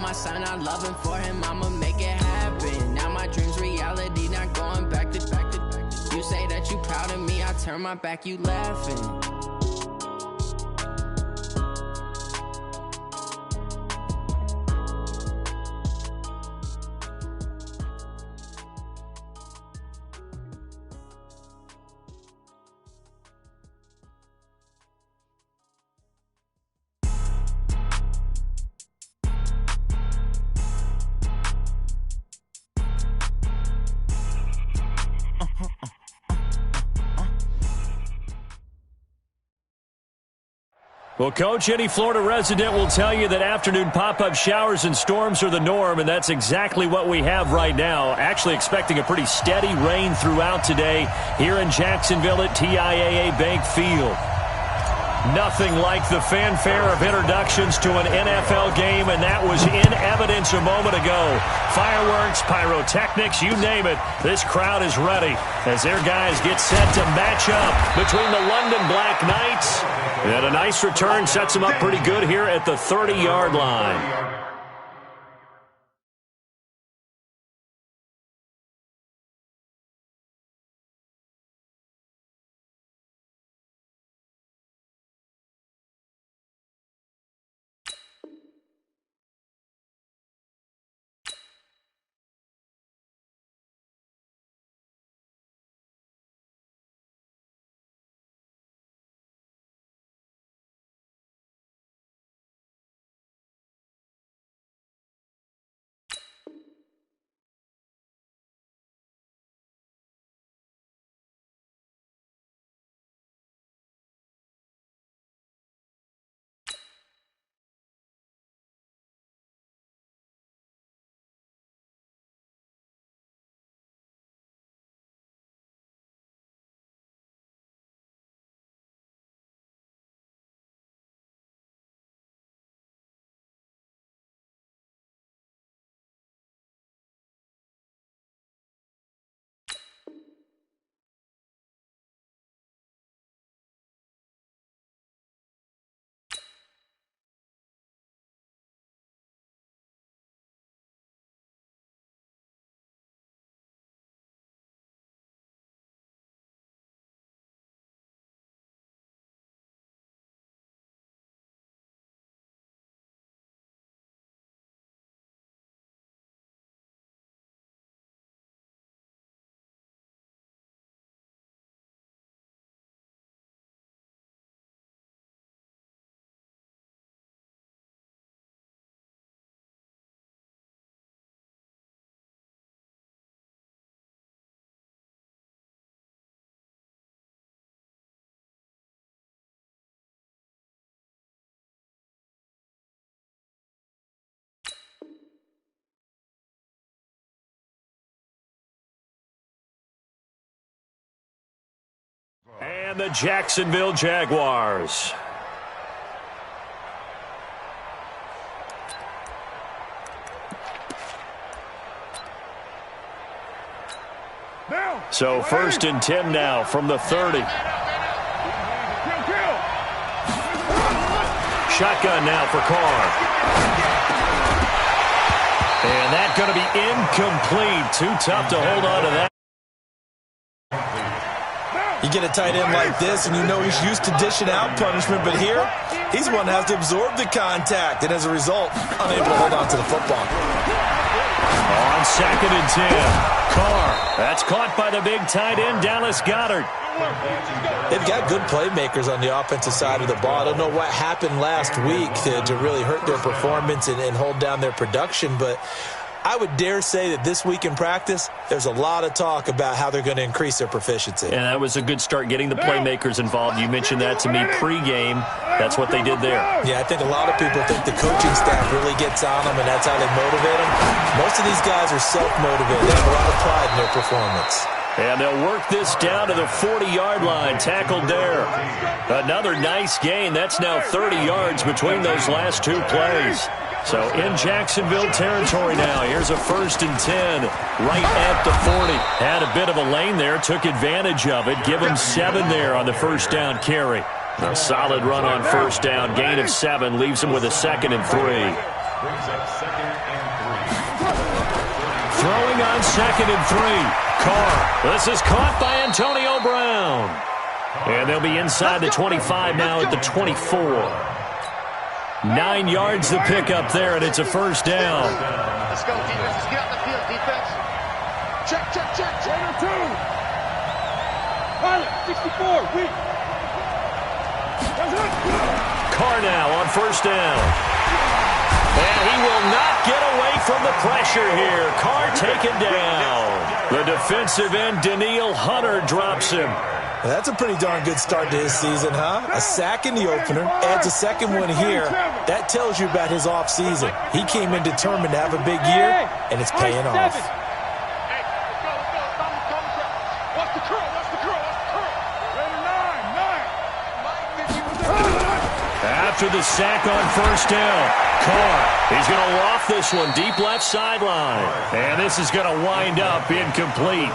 My son, I'm loving for him, I'ma make it happen. Now my dream's reality, not going back to. You say that you proud of me, I turn my back, you laughing. Well, Coach, any Florida resident will tell you that afternoon pop-up showers and storms are the norm, and that's exactly what we have right now. Actually expecting a pretty steady rain throughout today here in Jacksonville at TIAA Bank Field. Nothing like the fanfare of introductions to an NFL game, and that was in evidence a moment ago. Fireworks, pyrotechnics, you name it. This crowd is ready as their guys get set to match up between the London Black Knights. And a nice return sets them up pretty good here at the 30-yard line. And the Jacksonville Jaguars. So 1st and 10 now from the 30. Shotgun now for Carr. And that's going to be incomplete. Too tough to hold on to that. You get a tight end like this, and you know he's used to dishing out punishment, but here, he's the one that has to absorb the contact, and as a result, unable to hold on to the football. On 2nd and 10, Carr. That's caught by the big tight end, Dallas Goedert. They've got good playmakers on the offensive side of the ball. I don't know what happened last week to really hurt their performance and hold down their production, but I would dare say that this week in practice, there's a lot of talk about how they're going to increase their proficiency. And that was a good start, getting the playmakers involved. You mentioned that to me pregame. That's what they did there. Yeah, I think a lot of people think the coaching staff really gets on them, and that's how they motivate them. Most of these guys are self-motivated. They have a lot of pride in their performance. And they'll work this down to the 40-yard line, tackled there. Another nice gain. That's now 30 yards between those last two plays. So in Jacksonville territory now. Here's a 1st and 10 right at the 40. Had a bit of a lane there, took advantage of it. Give him 7 there on the 1st down carry. A solid run on 1st down, gain of 7, leaves him with a 2nd and 3. Throwing on 2nd and 3. Carr. This is caught by Antonio Brown. And they'll be inside the 25 now at the 24. 9 yards to pick up there, and it's a first down. Let's go, defense. Let's get out the field, defense. Check. 1 or 2. Pilot, 64, weak. Carr now on first down. And he will not get away from the pressure here. Carr taken down. The defensive end, Danielle Hunter, drops him. Well, that's a pretty darn good start to his season, huh? A sack in the opener, adds a second one here. That tells you about his offseason. He came in determined to have a big year, and it's paying off. What's the curl? After the sack on first down, Carr, he's going to loft this one deep left sideline. And this is going to wind up incomplete.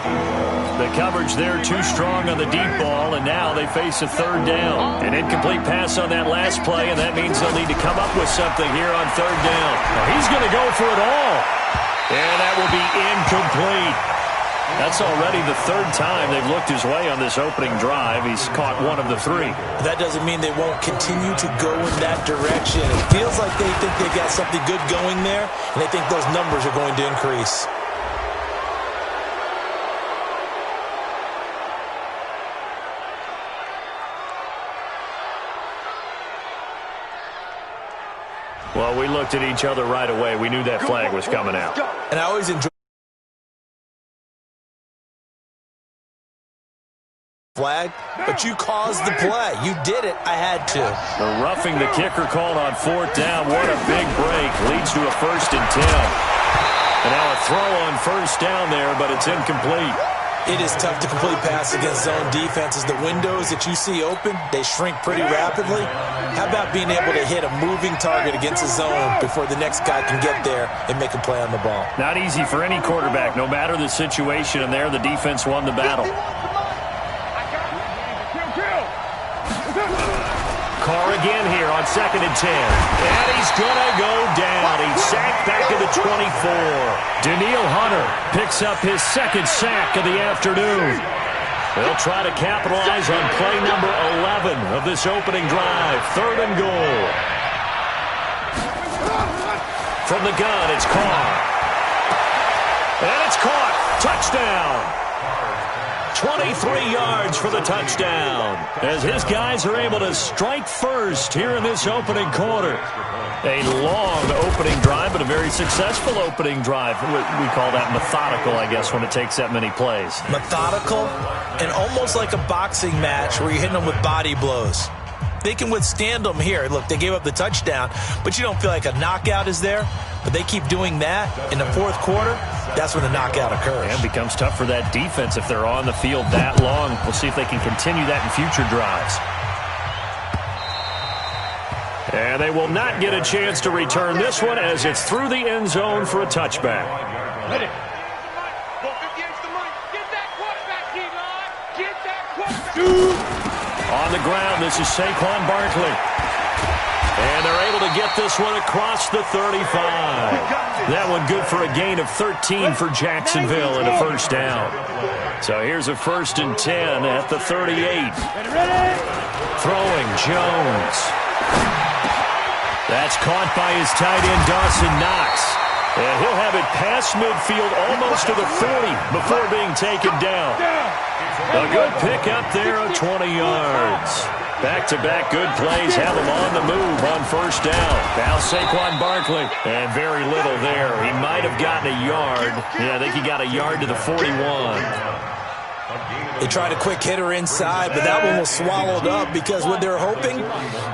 The coverage there too strong on the deep ball, and now they face a third down. An incomplete pass on that last play, and that means they'll need to come up with something here on third down. Now he's going to go for it all. And that will be incomplete. That's already the third time they've looked his way on this opening drive. He's caught one of the 3. That doesn't mean they won't continue to go in that direction. It feels like they think they've got something good going there, and they think those numbers are going to increase. Well, we looked at each other right away. We knew that flag was coming out. And I always enjoy flag, but you caused the play. You did it. I had to. The roughing the kicker called on fourth down. What a big break. Leads to a 1st and 10. And now a throw on first down there, but it's incomplete. It is tough to complete pass against zone defenses. The windows that you see open, they shrink pretty rapidly. How about being able to hit a moving target against a zone before the next guy can get there and make a play on the ball? Not easy for any quarterback, no matter the situation, and there the defense won the battle. Carr again here on 2nd and 10. And he's going to go down. He's sacked back at the 24. Danielle Hunter picks up his 2nd sack of the afternoon. They'll try to capitalize on play number 11 of this opening drive. 3rd and goal. From the gun, it's Carr. And it's caught. Touchdown. 23 yards for the touchdown as his guys are able to strike first here in this opening quarter. A long opening drive, but a very successful opening drive. We call that methodical, I guess, when it takes that many plays. Methodical and almost like a boxing match where you're hitting them with body blows. They can withstand them here. Look, they gave up the touchdown, but you don't feel like a knockout is there. But they keep doing that in the 4th quarter. That's when the knockout occurs. And it becomes tough for that defense if they're on the field that long. We'll see if they can continue that in future drives. And they will not get a chance to return this one as it's through the end zone for a touchback. Get that quarterback, D-line. Get that quarterback. On the ground, this is Saquon Barkley. And they're able to get this one across the 35. That one good for a gain of 13 for Jacksonville and a first down. So here's a 1st and 10 at the 38. Throwing Jones. That's caught by his tight end, Dawson Knox. And he'll have it past midfield almost to the 40 before being taken down. A good pick up there of 20 yards. Back-to-back good plays have him on the move on first down. Now Saquon Barkley, and very little there. He might have gotten a yard. Yeah, I think he got a yard to the 41. They tried a quick hitter inside, but that one was swallowed up because what they're hoping,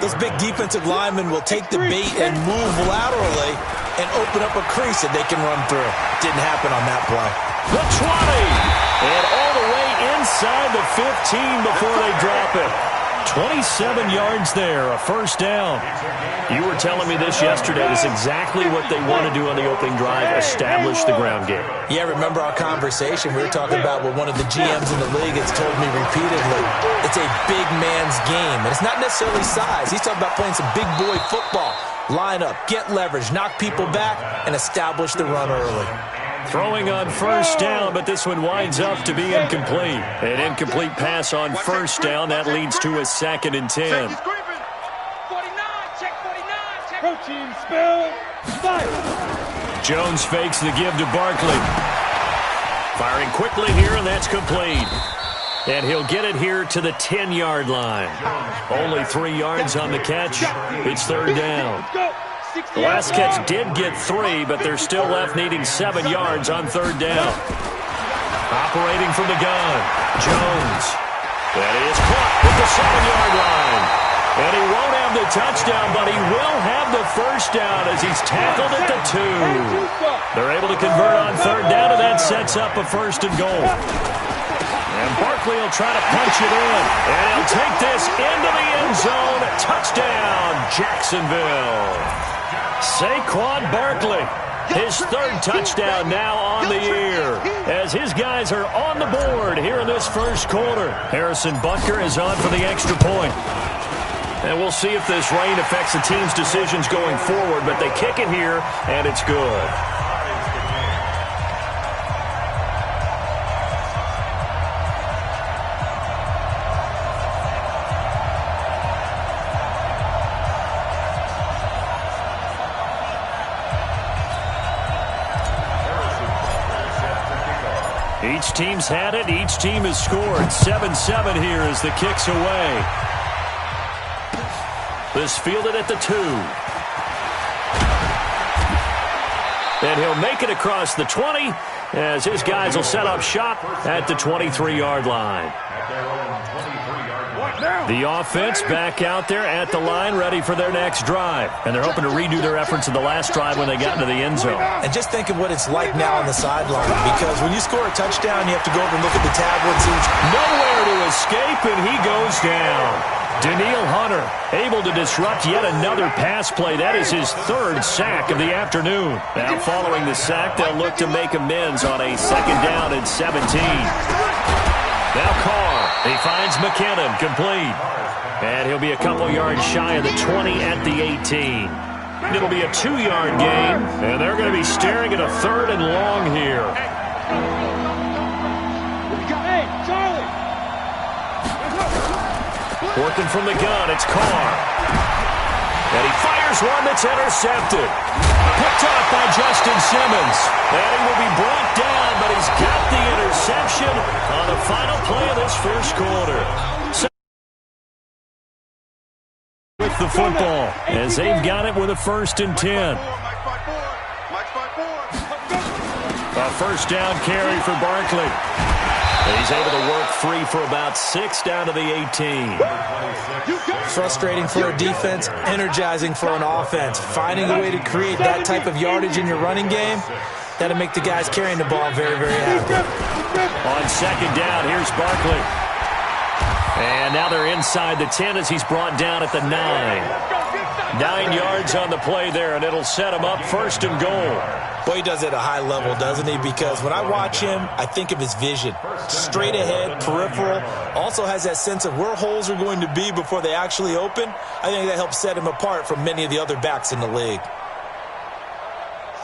those big defensive linemen will take the bait and move laterally and open up a crease that they can run through. Didn't happen on that play. The 20, and all the way inside the 15 before they drop it. 27 yards there, a first down. You were telling me this yesterday. This is exactly what they want to do on the opening drive, establish the ground game. Yeah, remember our conversation? We were talking about what one of the GMs in the league has told me repeatedly. It's a big man's game, and it's not necessarily size. He's talking about playing some big boy football. line up, get leverage, knock people back, and establish the run early. Throwing on first down, but this one winds up to be incomplete. An incomplete pass on first down. That leads to a 2nd and 10. Protein spill. Fire. Jones fakes the give to Barkley. Firing quickly here, and that's complete. And he'll get it here to the 10-yard line. Only 3 yards on the catch. It's 3rd down. The last catch did get 3, but they're still left needing 7 yards on 3rd down. Operating from the gun, Jones. That is caught at the 7-yard line. And he won't have the touchdown, but he will have the first down as he's tackled at the 2. They're able to convert on 3rd down, and that sets up a 1st and goal. And Barkley will try to punch it in. And he'll take this into the end zone. Touchdown, Jacksonville. Saquon Barkley, his 3rd touchdown now on the year, as his guys are on the board here in this first quarter. Harrison Butker is on for the extra point. And we'll see if this rain affects the team's decisions going forward, but they kick it here, and it's good. Each team's had it. Each team has scored. 7-7 here as the kick's away. This fielded at the 2. And he'll make it across the 20 as his guys will set up shop at the 23-yard line. The offense back out there at the line, ready for their next drive. And they're hoping to redo their efforts in the last drive when they got into the end zone. And just think of what it's like now on the sideline, because when you score a touchdown, you have to go over and look at the tablets. Nowhere to escape, and he goes down. Daniil Hunter able to disrupt yet another pass play. That is his 3rd sack of the afternoon. Now following the sack, they'll look to make amends on a 2nd down and 17. Now Carr, he finds McKinnon, complete. And he'll be a couple yards shy of the 20 at the 18. It'll be a 2-yard gain, and they're going to be staring at a 3rd and long here. Hey, Charlie. Working from the gun, it's Carr. And he fires one that's intercepted. Picked off by Justin Simmons. And he will be brought down, but he's got the interception on the final play of this first quarter. With the football, as they've got it with a 1st and 10. A 1st down carry for Barkley. He's able to work free for about 6 down to the 18. Frustrating for a defense, energizing for an offense. Finding a way to create that type of yardage in your running game, that'll make the guys carrying the ball very, very happy. On 2nd down, here's Barkley. And now they're inside the 10 as he's brought down at the 9. 9 yards on the play there, and it'll set him up 1st and goal. Boy, he does it at a high level, doesn't he? Because when I watch him, I think of his vision. Straight ahead, peripheral. Also has that sense of where holes are going to be before they actually open. I think that helps set him apart from many of the other backs in the league.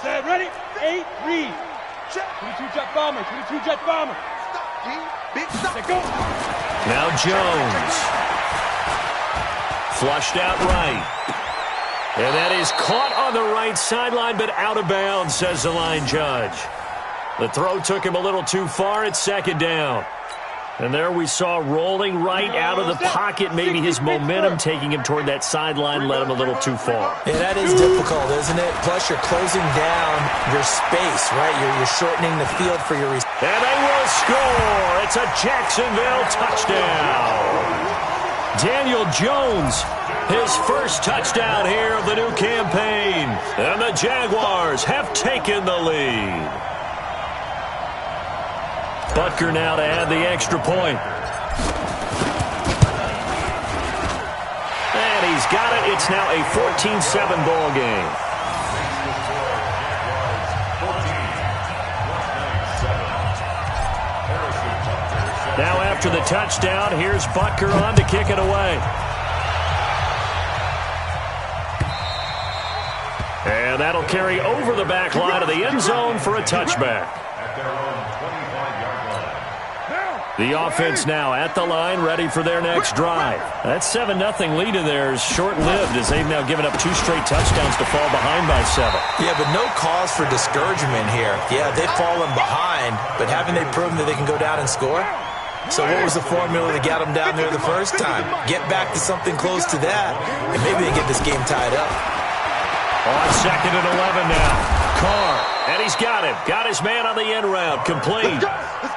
Set, ready? 8, read. 22 jet bomber, 22 jet bomber. Big stop. Set, go. Now Jones. Flushed out right. And that is caught on the right sideline, but out of bounds, says the line judge. The throw took him a little too far. It's 2nd down. And there we saw rolling right out of the pocket. Maybe his momentum taking him toward that sideline led him a little too far. Yeah, that is difficult, isn't it? Plus, you're closing down your space, right? You're shortening the field for your receiver. And they will score. It's a Jacksonville touchdown. Daniel Jones, his 1st touchdown here of the new campaign. And the Jaguars have taken the lead. Butker now to add the extra point. And he's got it. It's now a 14-7 ball game. Now after the touchdown, here's Butker on to kick it away. And that'll carry over the back line of the end zone for a touchback. The offense now at the line, ready for their next drive. That 7-0 lead in there is short-lived as they've now given up 2 straight touchdowns to fall behind by 7. Yeah, but no cause for discouragement here. Yeah, they've fallen behind, but haven't they proven that they can go down and score? So what was the formula that got them down there the first time? Get back to something close to that, and maybe they get this game tied up. On 2nd and 11 now. Carr, and he's got him. Got his man on the end route, complete.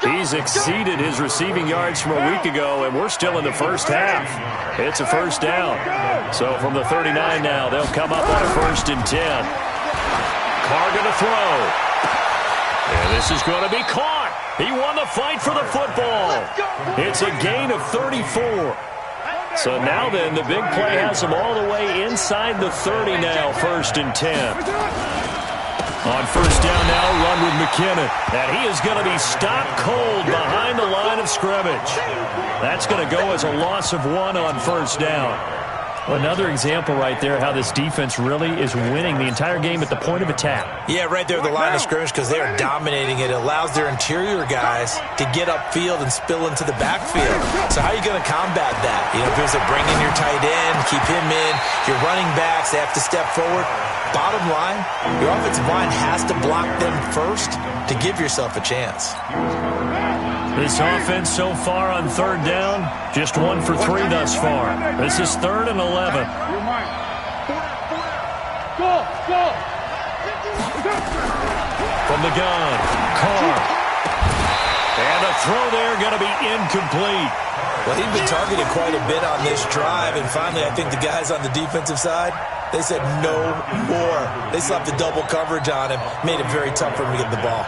He's exceeded his receiving yards from a week ago, and we're still in the first half. It's a first down. So from the 39 now, they'll come up on a 1st and 10. Carr going to throw. And this is going to be caught. He won the fight for the football. It's a gain of 34. So now then, the big play has him all the way inside the 30 now, 1st and 10. On 1st down now, run with McKinnon. And he is going to be stopped cold behind the line of scrimmage. That's going to go as a loss of 1 on 1st down. Well, another example right there how this defense really is winning the entire game at the point of attack. Yeah, right there at the line of scrimmage because they are dominating it. It allows their interior guys to get upfield and spill into the backfield. So how are you going to combat that? You know, because they're bringing your tight end, keep him in. Your running backs, they have to step forward. Bottom line, your offensive line has to block them first to give yourself a chance. This offense so far on 3rd down, just 1 for 3 thus far. This is 3rd and 11. Go! From the gun, Carr. And a throw there going to be incomplete. Well, he's been targeted quite a bit on this drive, and finally I think the guys on the defensive side, they said no more. They slapped the double coverage on him, made it very tough for him to get the ball.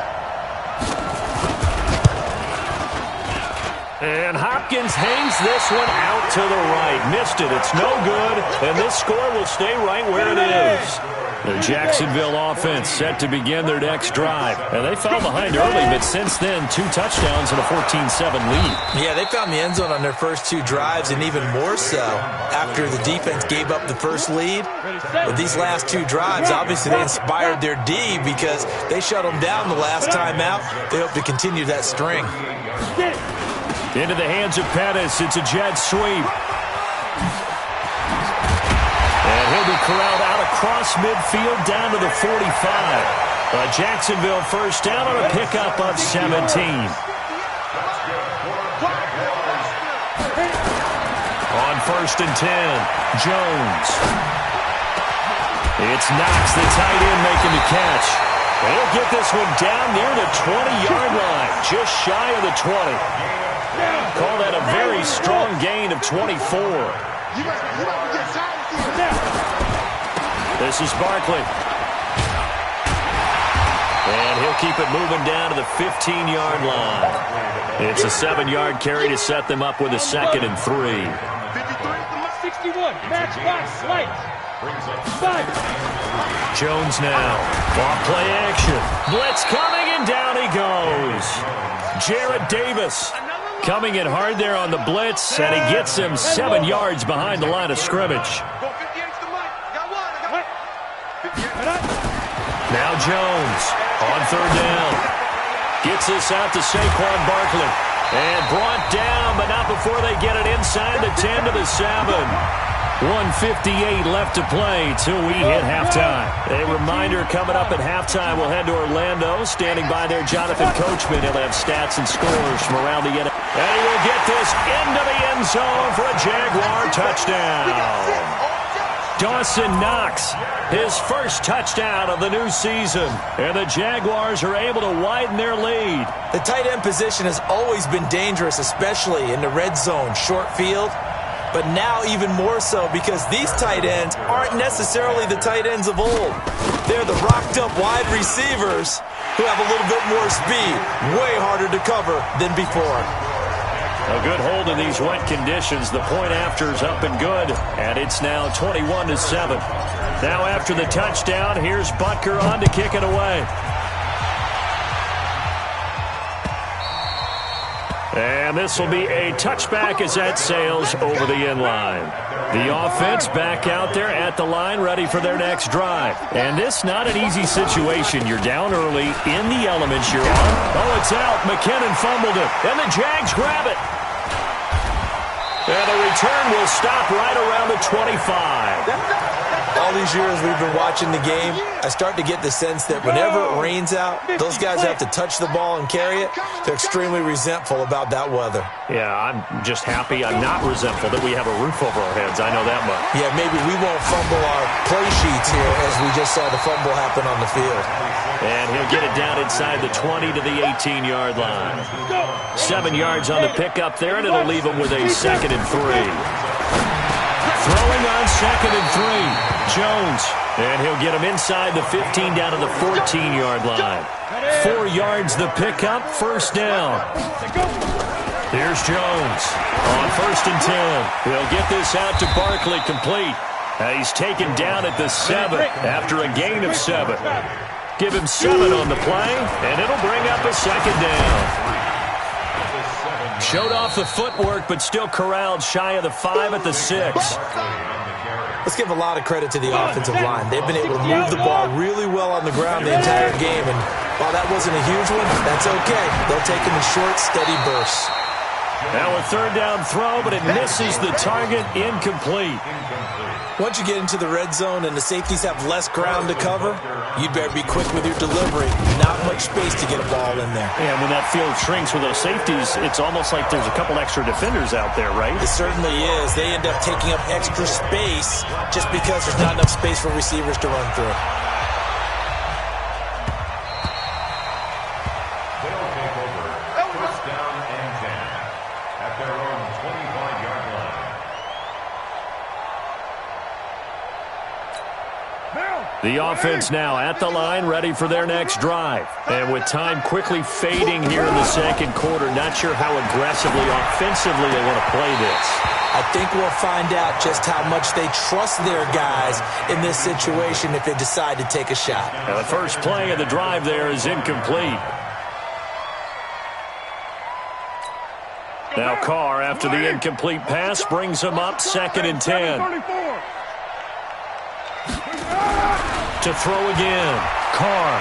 And Hopkins hangs this one out to the right. Missed it. It's no good. And this score will stay right where it is. The Jacksonville offense set to begin their next drive. And they fell behind early, but since then, 2 touchdowns and a 14-7 lead. Yeah, they found the end zone on their first 2 drives, and even more so after the defense gave up the first lead. But these last 2 drives, obviously they inspired their D because they shut them down the last time out. They hope to continue that string. Into the hands of Pettis. It's a jet sweep. And he'll be corralled out across midfield down to the 45. A Jacksonville first down on a pickup of 17. On 1st and 10, Jones. It's Knox, the tight end, making the catch. He'll get this one down near the 20-yard line, just shy of the 20. Call that a very strong gain of 24. This is Barkley. And he'll keep it moving down to the 15-yard line. It's a 7-yard carry to set them up with a 2nd and 3. 61, match box, slight. Jones now. Off play action. Blitz coming, and down he goes. Jarrett Davis coming in hard there on the blitz, and he gets him 7 yards behind the line of scrimmage. Now Jones on 3rd down. Gets this out to Saquon Barkley. And brought down, but not before they get it inside the 10 to the 7. 1:58 left to play till we hit halftime. A reminder coming up at halftime, we'll head to Orlando. Standing by there, Jonathan Coachman. He'll have stats and scores from around the end. And he will get this into the end zone for a Jaguar touchdown. Dawson Knox, his first touchdown of the new season. And the Jaguars are able to widen their lead. The tight end position has always been dangerous, especially in the red zone, short field. But now even more so because these tight ends aren't necessarily the tight ends of old. They're the rocked-up wide receivers who have a little bit more speed, way harder to cover than before. A good hold in these wet conditions. The point after is up and good, and it's now 21-7. Now after the touchdown, here's Butker on to kick it away. And this will be a touchback as that sails over the end line. The offense back out there at the line, ready for their next drive. And this not an easy situation. You're down early, in the elements you're on. Oh, it's out. McKinnon fumbled it. And the Jags grab it. And the return will stop right around the 25. All these years we've been watching the game, I start to get the sense that whenever it rains out, those guys have to touch the ball and carry it. They're extremely resentful about that weather. Yeah, I'm just happy I'm not resentful that we have a roof over our heads. I know that much. Yeah, maybe we won't fumble our play sheets here as we just saw the fumble happen on the field. And he'll get it down inside the 20 to the 18-yard line. 7 yards on the pickup there, and it'll leave him with a 2nd and 3. Throwing on 2nd and 3, Jones. And he'll get him inside the 15 down to the 14-yard line. 4 yards the pickup, 1st down. Here's Jones on 1st and 10. He'll get this out to Barkley, complete. He's taken down at the 7 after a gain of 7. Give him 7 on the play, and it'll bring up a 2nd down. Showed off the footwork, but still corralled shy of the 5 at the 6. Let's give a lot of credit to the offensive line. They've been able to move the ball really well on the ground the entire game, and while that wasn't a huge one, that's okay. They'll take them in short, steady bursts. Now a 3rd down throw, but it misses the target, incomplete. Once you get into the red zone and the safeties have less ground to cover, you'd better be quick with your delivery. Not much space to get a ball in there. And when that field shrinks with those safeties, it's almost like there's a couple extra defenders out there, right? It certainly is. They end up taking up extra space just because there's not enough space for receivers to run through. They'll take over 1st down and 10 at their own 25-yard line. The offense now at the line, ready for their next drive. And with time quickly fading here in the 2nd quarter, not sure how aggressively, offensively they want to play this. I think we'll find out just how much they trust their guys in this situation if they decide to take a shot. Now the first play of the drive there is incomplete. Now Carr, after the incomplete pass, brings him up 2nd and 10. To throw again, Carr.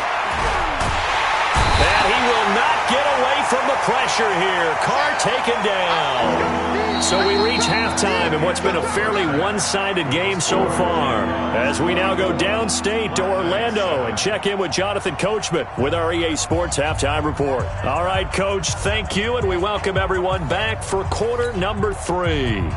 And he will not get away from the pressure here. Carr taken down. So we reach halftime in what's been a fairly one-sided game so far. As we now go downstate to Orlando and check in with Jonathan Coachman with our EA Sports Halftime Report. All right, Coach, thank you, and we welcome everyone back for quarter number 3.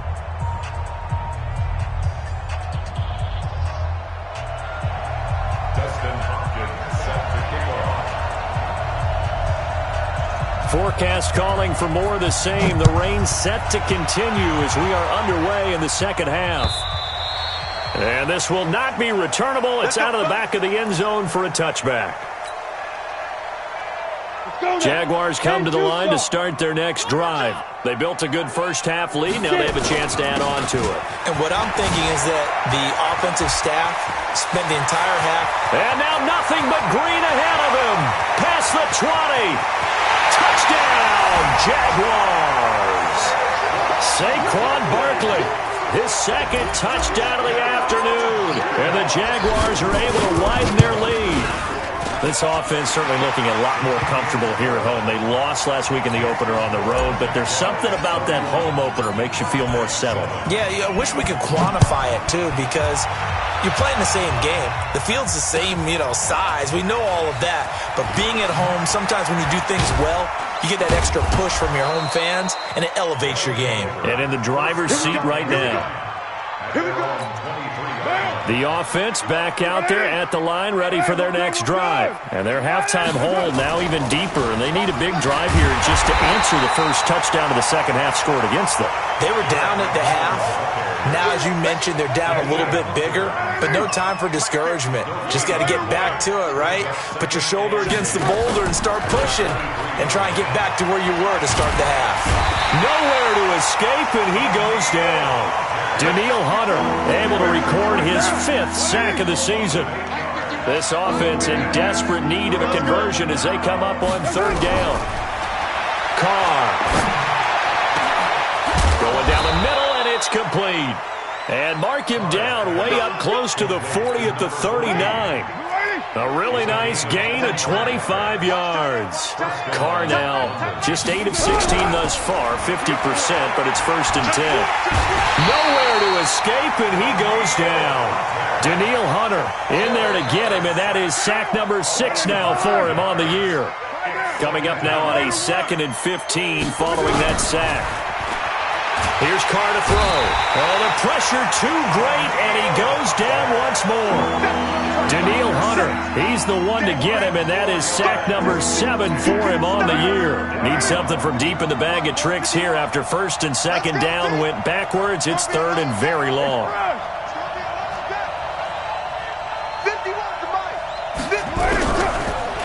Forecast calling for more of the same. The rain set to continue as we are underway in the 2nd half. And this will not be returnable. It's out of the back of the end zone for a touchback. Jaguars come to the line to start their next drive. They built a good first half lead. Now they have a chance to add on to it. And what I'm thinking is that the offensive staff spent the entire half. And now nothing but green ahead of him. Past the 20. Touchdown, Jaguars. Saquon Barkley, his 2nd touchdown of the afternoon. And the Jaguars are able to widen their lead. This offense certainly looking a lot more comfortable here at home. They lost last week in the opener on the road, but there's something about that home opener makes you feel more settled. Yeah, I wish we could quantify it, too, because you're playing the same game. The field's the same, size. We know all of that. But being at home, sometimes when you do things well, you get that extra push from your home fans, and it elevates your game. And in the driver's seat right now. Here we go. The offense back out there at the line, ready for their next drive. And their halftime hole now even deeper, and they need a big drive here just to answer the first touchdown of the 2nd half scored against them. They were down at the half. Now, as you mentioned, they're down a little bit bigger, but no time for discouragement. Just got to get back to it, right? Put your shoulder against the boulder and start pushing and try and get back to where you were to start the half. Nowhere to escape, and he goes down. Daniil Hunter able to record his 5th sack of the season. This offense in desperate need of a conversion as they come up on 3rd down. Carr Going down the middle, and it's complete. And mark him down way up close to the 40 at the 39. A really nice gain of 25 yards. Carr now just 8 of 16 thus far, 50%, but it's 1st and 10. Nowhere to escape, and he goes down. Daniil Hunter in there to get him, and that is sack number 6 now for him on the year. Coming up now on a 2nd and 15 following that sack. Here's Carr to throw. Oh, the pressure too great, and he goes down once more. Daniil Hunter, he's the one to get him, and that is sack number 7 for him on the year. Needs something from deep in the bag of tricks here after 1st and 2nd down went backwards. It's 3rd and very long.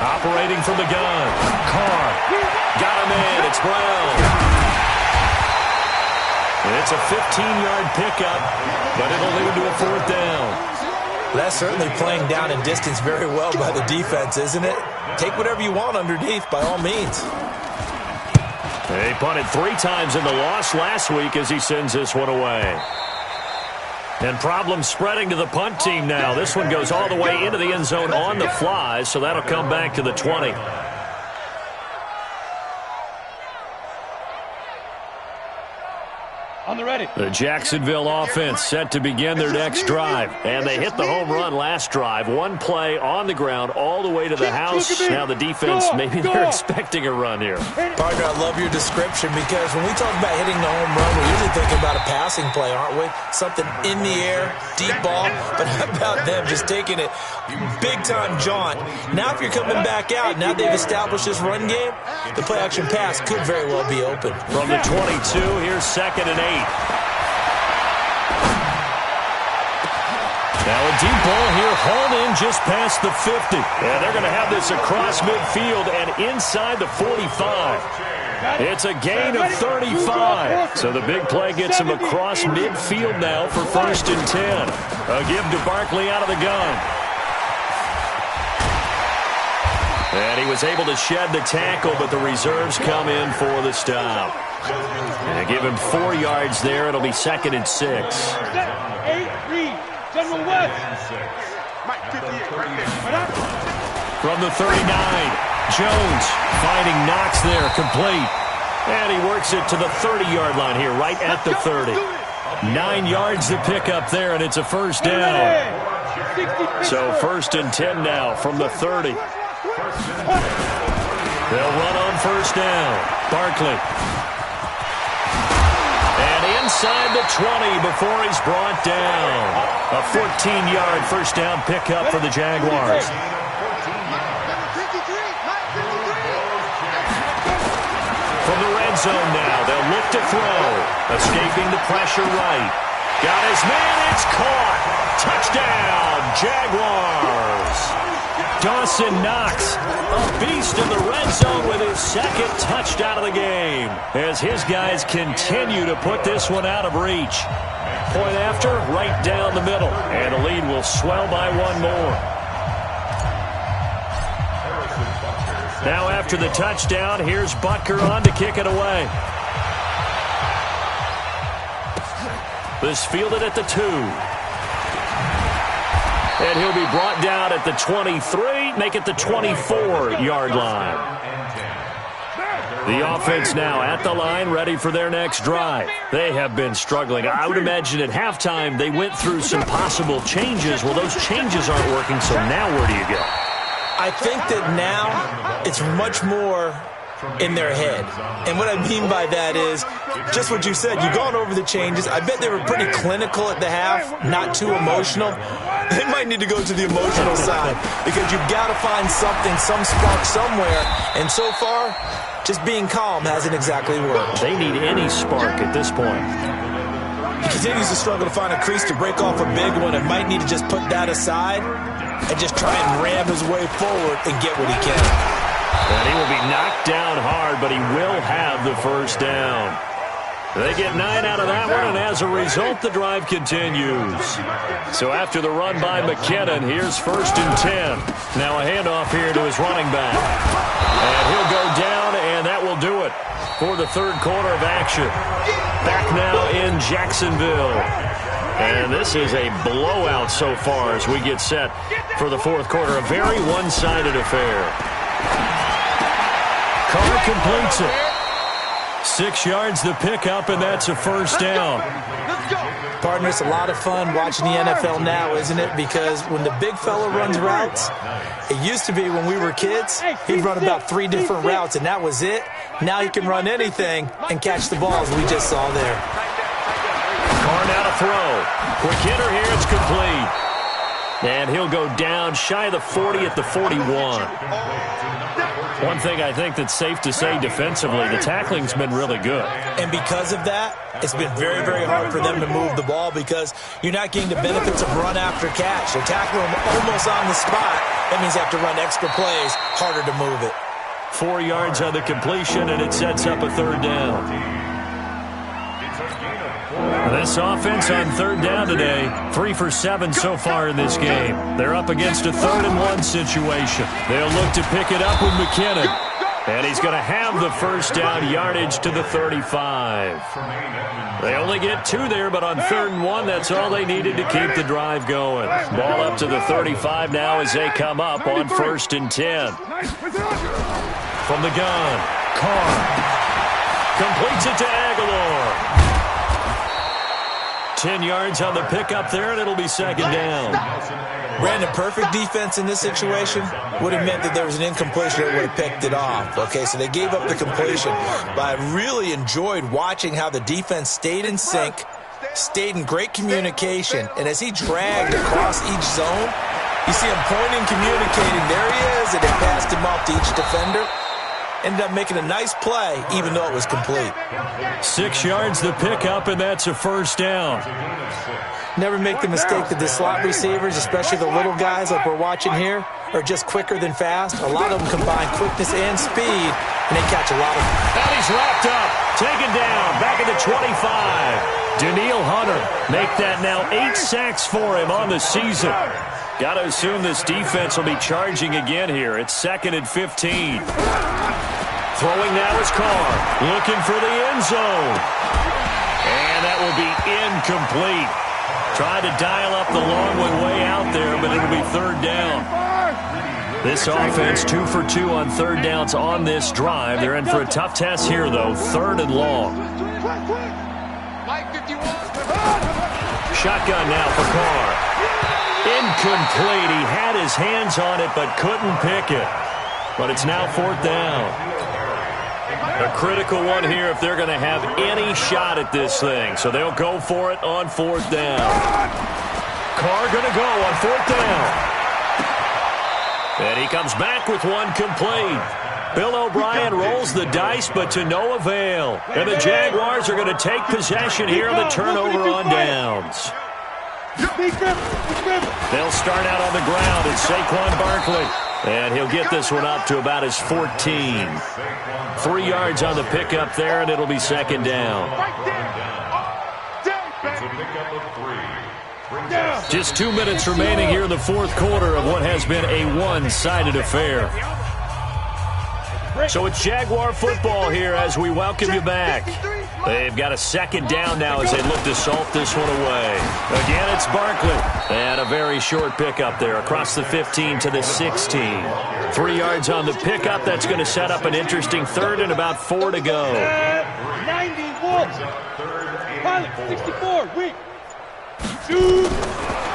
Operating from the gun. Carr got him in. It's Brown. It's a 15-yard pickup, but it'll lead to a 4th down. That's certainly playing down in distance very well by the defense, isn't it? Take whatever you want underneath, by all means. They punted 3 times in the loss last week as he sends this one away. And problems spreading to the punt team now. This one goes all the way into the end zone on the fly, so that'll come back to the 20. On the ready. The Jacksonville offense set to begin their next drive. And they hit the home run last drive. 1 play on the ground all the way to the house. Now the defense, maybe they're expecting a run here. Partner, I love your description because when we talk about hitting the home run, we're usually thinking about a passing play, aren't we? Something in the air, deep ball. But how about them just taking it big-time jaunt? Now if you're coming back out, now they've established this run game, the play-action pass could very well be open. From the 22, here's 2nd and 8. Now a deep ball here, hauled in just past the 50. And they're going to have this across midfield and inside the 45. It's a gain of 35. So the big play gets him across midfield now for 1st and 10. A give to Barkley out of the gun. And he was able to shed the tackle, but the reserves come in for the stop. And give him 4 yards there. It'll be 2nd and 6. 8-3, General West. From the 39, Jones finding Knox there, complete. And he works it to the 30-yard line here, right at the 30. 9 yards to pick up there, and it's a 1st down. So 1st and 10 now from the 30. They'll run on 1st down. Barkley. And inside the 20 before he's brought down. A 14-yard 1st down pickup for the Jaguars. From the red zone now, they'll look to throw. Escaping the pressure right. Got his man, it's caught. Touchdown, Jaguars. Dawson Knox, a beast in the red zone with his 2nd touchdown of the game as his guys continue to put this one out of reach. Point after, right down the middle, and the lead will swell by 1 more. Now after the touchdown, here's Butker on to kick it away. This fielded at the 2. And he'll be brought down at the 23, make it the 24-yard line. The offense now at the line, ready for their next drive. They have been struggling. I would imagine at halftime they went through some possible changes. Well, those changes aren't working, so now where do you go? I think that now it's much more in their head. And what I mean by that is just what you said. You've gone over the changes. I bet they were pretty clinical at the half, not too emotional. They might need to go to the emotional side because you've got to find something, some spark somewhere. And so far, just being calm hasn't exactly worked. They need any spark at this point. He continues to struggle to find a crease to break off a big one and might need to just put that aside and just try and ram his way forward and get what he can. And he will be knocked down hard, but he will have the 1st down. They get 9 out of that one, and as a result, the drive continues. So after the run by McKinnon, here's 1st and 10. Now a handoff here to his running back. And he'll go down, and that will do it. it for the third quarter of action. Back now in Jacksonville. And this is a blowout so far as we get set for the fourth quarter. A very one-sided affair. Carr completes it. 6 yards the pickup, and that's a first down. Partner, it's a lot of fun watching the NFL now, isn't it? Because when the big fella runs routes, it used to be when we were kids, he'd run about 3 different routes, and that was it. Now he can run anything and catch the ball, as we just saw there. Carr now to throw. Quick hitter here, it's complete. And he'll go down shy of the 40 at the 41. One thing I think that's safe to say defensively, the tackling's been really good. And because of that, it's been very, very hard for them to move the ball because you're not getting the benefits of run after catch. They're tackling them almost on the spot. That means they have to run extra plays, harder to move it. 4 yards on the completion, and it sets up a third down. This offense on third down today, 3 for 7 so far in this game. They're up against a 3rd-and-1 situation. They'll look to pick it up with McKinnon. And he's going to have the first down yardage to the 35. They only get 2 there, but on 3rd-and-1, that's all they needed to keep the drive going. Ball up to the 35 now as they come up on 1st and 10. From the gun, Carr completes it to Aguilar. 10 yards on the pickup there, and it'll be 2nd down. Brandon, perfect defense in this situation would have meant that there was an incompletion that would have picked it off. Okay, so they gave up the completion. But I really enjoyed watching how the defense stayed in sync, stayed in great communication, and as he dragged across each zone, you see him pointing, communicating. There he is, and it passed him off to each defender. Ended up making a nice play, even though it was complete. 6 yards the pickup, and that's a first down. Never make the mistake that the slot receivers, especially the little guys like we're watching here, are just quicker than fast. A lot of them combine quickness and speed, and they catch a lot of them. And he's wrapped up, taken down, back at the 25. Daniil Hunter make that now 8 sacks for him on the season. Got to assume this defense will be charging again here. It's 2nd and 15. Throwing now is Carr, looking for the end zone. And that will be incomplete. Tried to dial up the long one way out there, but it'll be 3rd down. This offense 2 for 2 on 3rd downs on this drive. They're in for a tough test here, though. 3rd and long. Shotgun now for Carr. Incomplete. He had his hands on it, but couldn't pick it. But it's now 4th down. A critical one here if they're going to have any shot at this thing. So they'll go for it on 4th down. Carr going to go on 4th down. And he comes back with one complete. Bill O'Brien rolls the dice, but to no avail. And the Jaguars are going to take possession here on the turnover on downs. They'll start out on the ground. It's Saquon Barkley. And he'll get this one up to about his 14. 3 yards on the pickup there, and it'll be 2nd down. Just 2 minutes remaining here in the fourth quarter of what has been a one-sided affair. So it's Jaguar football here as we welcome you back. They've got a 2nd down now as they look to salt this one away. Again, it's Barkley. And a very short pickup there across the 15 to the 16. 3 yards on the pickup. That's going to set up an interesting 3rd and about 4 to go. 91. Pilot, 64. Weak.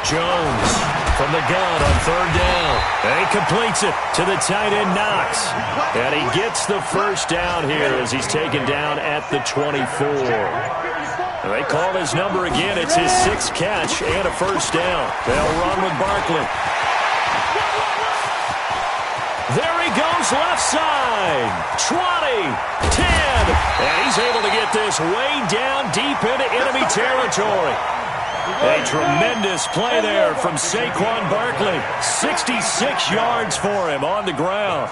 Jones from the gun on 3rd down. And he completes it to the tight end Knox. And he gets the first down here as he's taken down at the 24. And they call his number again. It's his 6th catch and a first down. They'll run with Barkley. There he goes left side. 20, 10. And he's able to get this way down deep into enemy territory. A tremendous play there from Saquon Barkley. 66 yards for him on the ground.